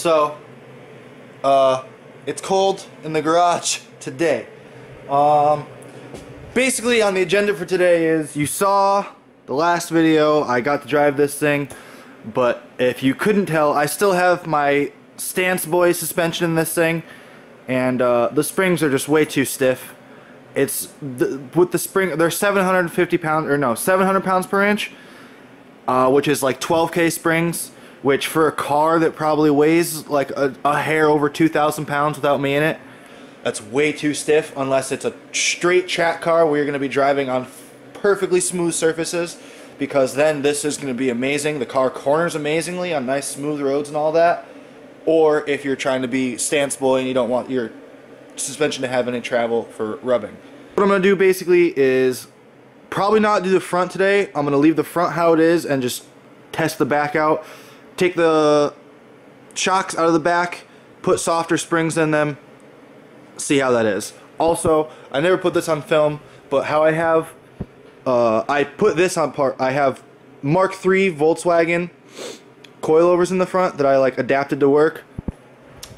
So, it's cold in the garage today. Basically on the agenda for today is, you saw the last video, I got to drive this thing, but if you couldn't tell, I still have my Stance Boy suspension in this thing, and the springs are just way too stiff. With the spring, they're 750 pounds, or no, 700 pounds per inch, which is like 12K springs, which for a car that probably weighs like a hair over 2,000 pounds without me in it, that's way too stiff, unless it's a straight track car where you're going to be driving on perfectly smooth surfaces, because then this is going to be amazing. The car corners amazingly on nice smooth roads and all that. Or if you're trying to be Stance Boy and you don't want your suspension to have any travel for rubbing. What I'm going to do basically is probably not do the front today. I'm going to leave the front how it is and just test the back out. Take the shocks out of the back, put softer springs in them, see how that is. Also, I never put this on film, but how I have, I put this on part. I have Mark III Volkswagen coilovers in the front that I like adapted to work.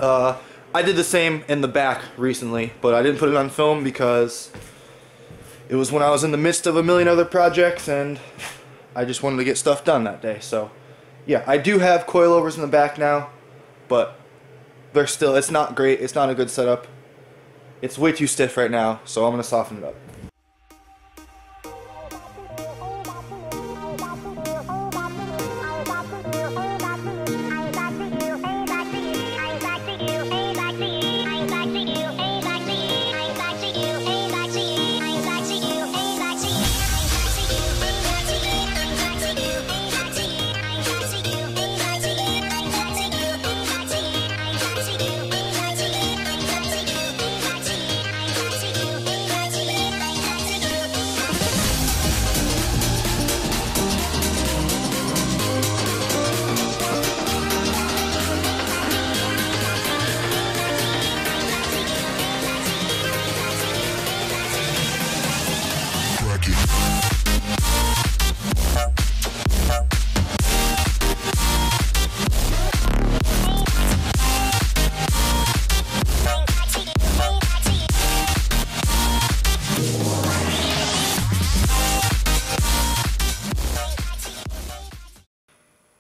I did the same in the back recently, but I didn't put it on film because it was when I was in the midst of a million other projects and I just wanted to get stuff done that day. So yeah, I do have coilovers in the back now, but they're still, it's not great, it's not a good setup. It's way too stiff right now, so I'm going to soften it up.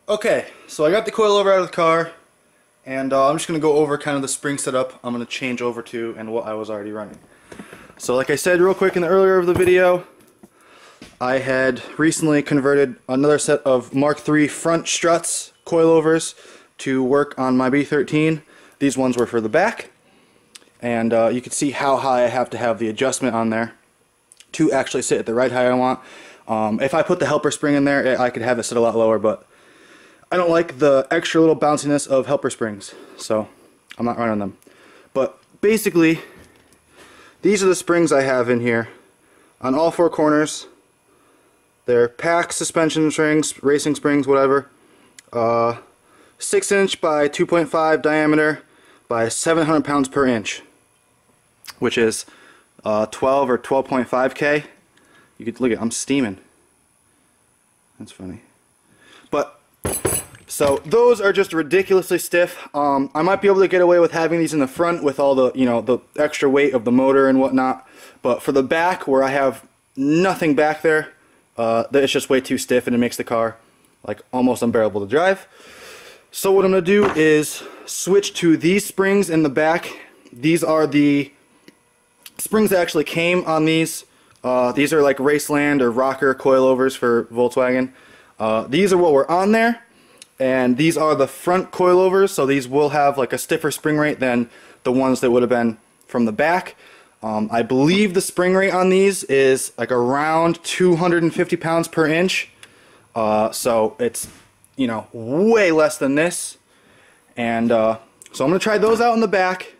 Okay, so I got the coilover out of the car, and I'm just going to go over kind of the spring setup I'm going to change over to and what I was already running. So like I said real quick in the earlier of the video, I had recently converted another set of Mark III front struts coilovers to work on my B13. These ones were for the back, and you can see how high I have to have the adjustment on there to actually sit at the right height I want. If I put the helper spring in there, I could have it sit a lot lower, but I don't like the extra little bounciness of helper springs, so I'm not running them. But basically, these are the springs I have in here on all four corners. They're pack suspension springs, racing springs, whatever. 6" by 2.5 diameter by 700 pounds per inch, which is 12 or 12.5K. You could look at, I'm steaming. That's funny. But so those are just ridiculously stiff. I might be able to get away with having these in the front with all the, you know, the extra weight of the motor and whatnot. But for the back, where I have nothing back there, it's just way too stiff and it makes the car like almost unbearable to drive. So what I'm going to do is switch to these springs in the back. These are the springs that actually came on these. These are like Raceland or Rocker coilovers for Volkswagen. These are what were on there. And these are the front coilovers, so these will have like a stiffer spring rate than the ones that would have been from the back. I believe the spring rate on these is like around 250 pounds per inch. So it's, you know, way less than this. And so I'm going to try those out in the back.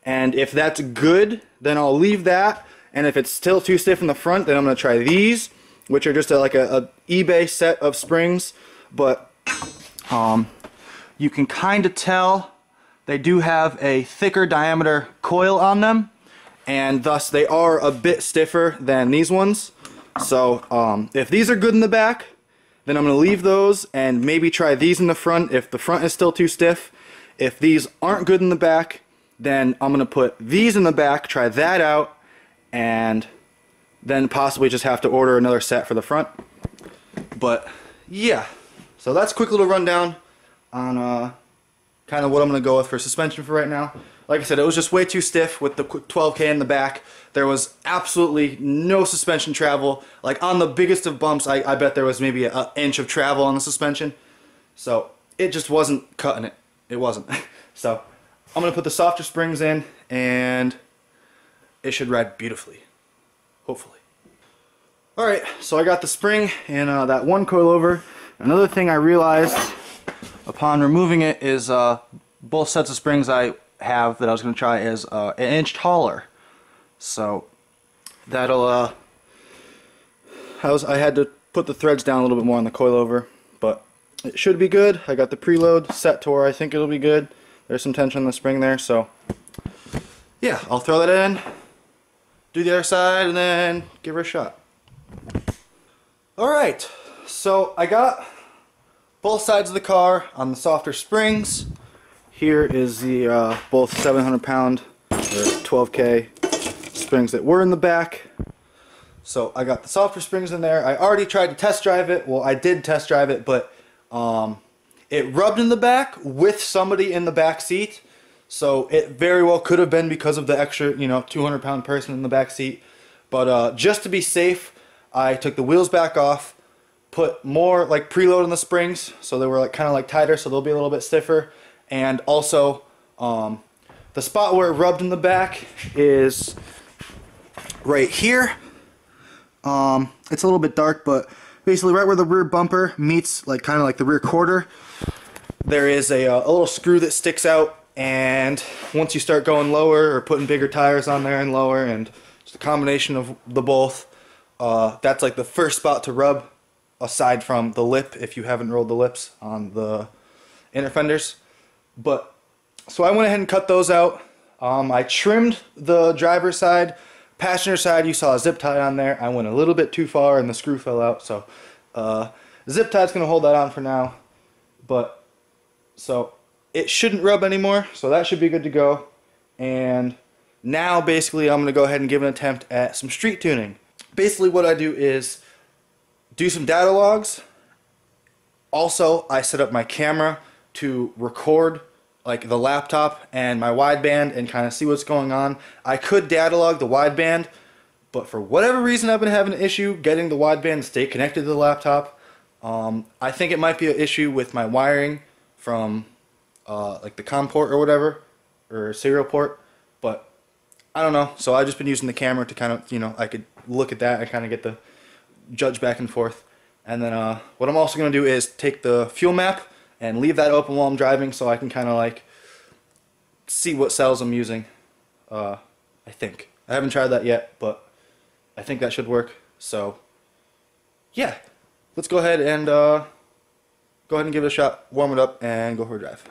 And if that's good, then I'll leave that. And if it's still too stiff in the front, then I'm going to try these, which are just like a eBay set of springs. But you can kind of tell they do have a thicker diameter coil on them, and thus they are a bit stiffer than these ones. So if these are good in the back, then I'm going to leave those and maybe try these in the front if the front is still too stiff. if these aren't good in the back, then I'm going to put these in the back, try that out, and then possibly just have to order another set for the front. But yeah, so that's a quick little rundown on kind of what I'm going to go with for suspension for right now. Like I said, it was just way too stiff with the 12K in the back. There was absolutely no suspension travel. Like on the biggest of bumps, I bet there was maybe an inch of travel on the suspension. So it just wasn't cutting it. It wasn't. So I'm going to put the softer springs in and it should ride beautifully. Hopefully. Alright, so I got the spring and that one coilover. Another thing I realized upon removing it is both sets of springs I have that I was going to try is an inch taller. So that'll I had to put the threads down a little bit more on the coilover, but it should be good. I got the preload set to where I think it'll be good. There's some tension on the spring there, so yeah, I'll throw that in, do the other side, and then give her a shot. Alright, so I got both sides of the car on the softer springs. Here is the both 700-pound or 12K springs that were in the back. So I got the softer springs in there. I already tried to test drive it. Well, I did test drive it, but it rubbed in the back with somebody in the back seat. So it very well could have been because of the extra, 200-pound person in the back seat. But just to be safe, I took the wheels back off, put more like preload on the springs, so they were like kind of like tighter, so they'll be a little bit stiffer. And also, the spot where it rubbed in the back is right here. It's a little bit dark, but basically right where the rear bumper meets like kind of like the rear quarter, there is a little screw that sticks out, and once you start going lower or putting bigger tires on there and lower, and just a combination of the both, that's like the first spot to rub aside from the lip if you haven't rolled the lips on the inner fenders. But so I went ahead and cut those out. I trimmed the driver's side. Passenger side, you saw a zip tie on there. I went a little bit too far and the screw fell out, so zip tie's gonna hold that on for now. But so it shouldn't rub anymore, so that should be good to go. And now basically I'm gonna go ahead and give an attempt at some street tuning. Basically what I do is do some data logs. Also, I set up my camera to record like the laptop and my wideband and kind of see what's going on. I could data log the wideband, but for whatever reason I've been having an issue getting the wideband to stay connected to the laptop. I think it might be an issue with my wiring from like the COM port or whatever, or serial port, but I don't know. So I've just been using the camera to kind of, I could look at that and kind of get the judge back and forth. And then what I'm also going to do is take the fuel map and leave that open while I'm driving so I can kind of like see what cells I'm using. I think. I haven't tried that yet, but I think that should work. So yeah, let's go ahead and give it a shot, warm it up, and go for a drive.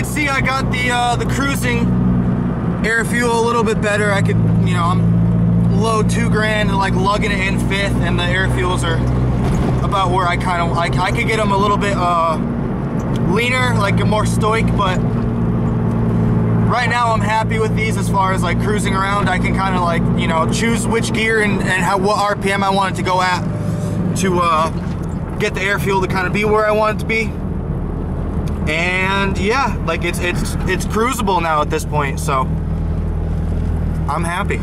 can see, I got the cruising air fuel a little bit better. I could, you know, I'm low 2 grand and like lugging it in 5th, and the air fuels are about where I kind of, I could get them a little bit leaner, like a more stoic, but right now I'm happy with these as far as like cruising around. I can kind of like, you know, choose which gear and what RPM I want it to go at to get the air fuel to kind of be where I want it to be. And yeah, like it's cruisable now at this point, so I'm happy.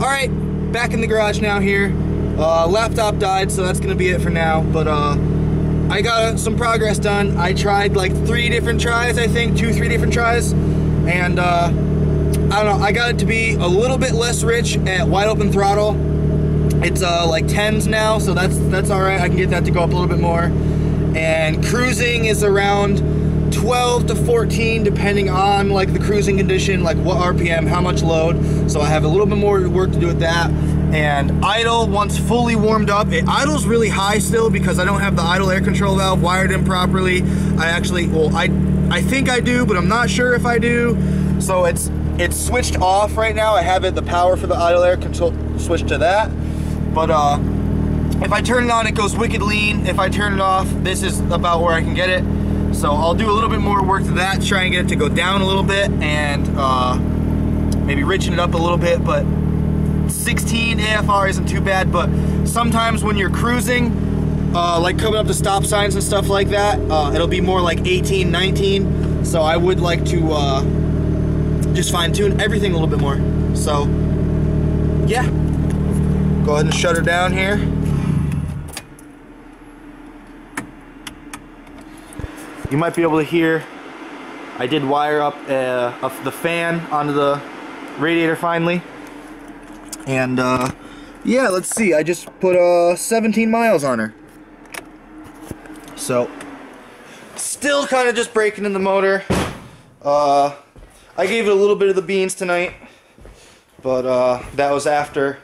All right, back in the garage now here. Laptop died, so that's gonna be it for now, but I got some progress done. I tried like 3 different tries, I think, 2-3 different tries, and I don't know, I got it to be a little bit less rich at wide open throttle. It's like 10s now, so that's all right. I can get that to go up a little bit more. And cruising is around 12 to 14, depending on like the cruising condition, like what RPM, how much load. So I have a little bit more work to do with that. And idle, once fully warmed up, it idles really high still because I don't have the idle air control valve wired in properly. I actually, well, I think I do, but I'm not sure if I do. So it's switched off right now. I have the power for the idle air control switched to that. But if I turn it on, it goes wicked lean. If I turn it off, this is about where I can get it. So I'll do a little bit more work to that, try and get it to go down a little bit, and maybe richen it up a little bit. But 16 AFR isn't too bad. But sometimes when you're cruising, like coming up to stop signs and stuff like that, it'll be more like 18, 19. So I would like to just fine tune everything a little bit more. So yeah. Go ahead and shut her down here. You might be able to hear, I did wire up the fan onto the radiator finally. And yeah, let's see, I just put 17 miles on her. So, still kind of just breaking in the motor. I gave it a little bit of the beans tonight, but that was after.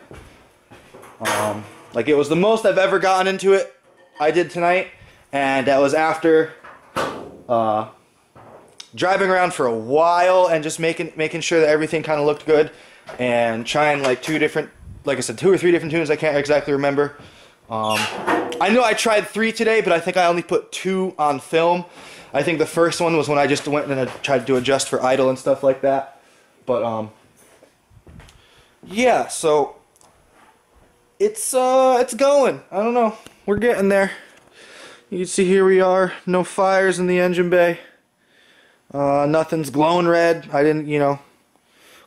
Like it was the most I've ever gotten into it, I did tonight, and that was after driving around for a while and just making sure that everything kind of looked good, and trying like 2 different, like I said, 2 or 3 different tunes. I can't exactly remember. I know I tried 3 today, but I think I only put 2 on film. I think the first one was when I just went and I tried to adjust for idle and stuff like that. But yeah, so it's going. I don't know. We're getting there. You can see here we are. No fires in the engine bay. Nothing's glowing red. I didn't, you know,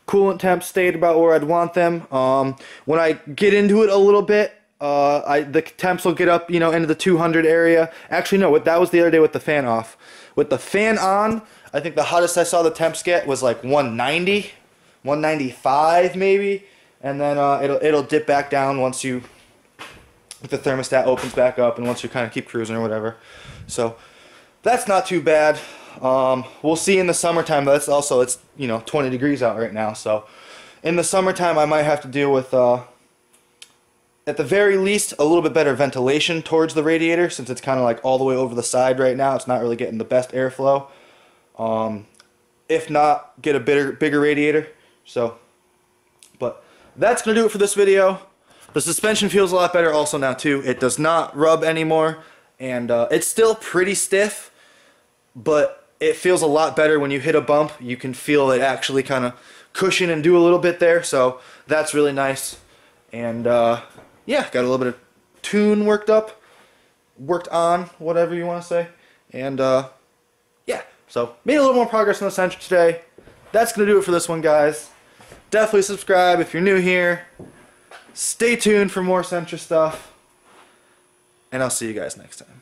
coolant temps stayed about where I'd want them. When I get into it a little bit, the temps will get up, you know, into the 200 area. Actually, no, that was the other day with the fan off. With the fan on, I think the hottest I saw the temps get was like 190, 195 maybe. And then it'll dip back down once the thermostat opens back up, and once you kind of keep cruising or whatever. So that's not too bad. We'll see in the summertime. But it's you know, 20 degrees out right now. So in the summertime, I might have to deal with at the very least a little bit better ventilation towards the radiator, since it's kind of like all the way over the side right now. It's not really getting the best airflow. If not, get a bigger radiator. So, but that's going to do it for this video. The suspension feels a lot better also now too. It does not rub anymore, and it's still pretty stiff, but it feels a lot better when you hit a bump. You can feel it actually kind of cushion and do a little bit there, so that's really nice. And yeah, got a little bit of tune worked on, whatever you want to say. And yeah, so made a little more progress on the Sentra today. That's going to do it for this one, guys. Definitely subscribe if you're new here. Stay tuned for more Sentra stuff. And I'll see you guys next time.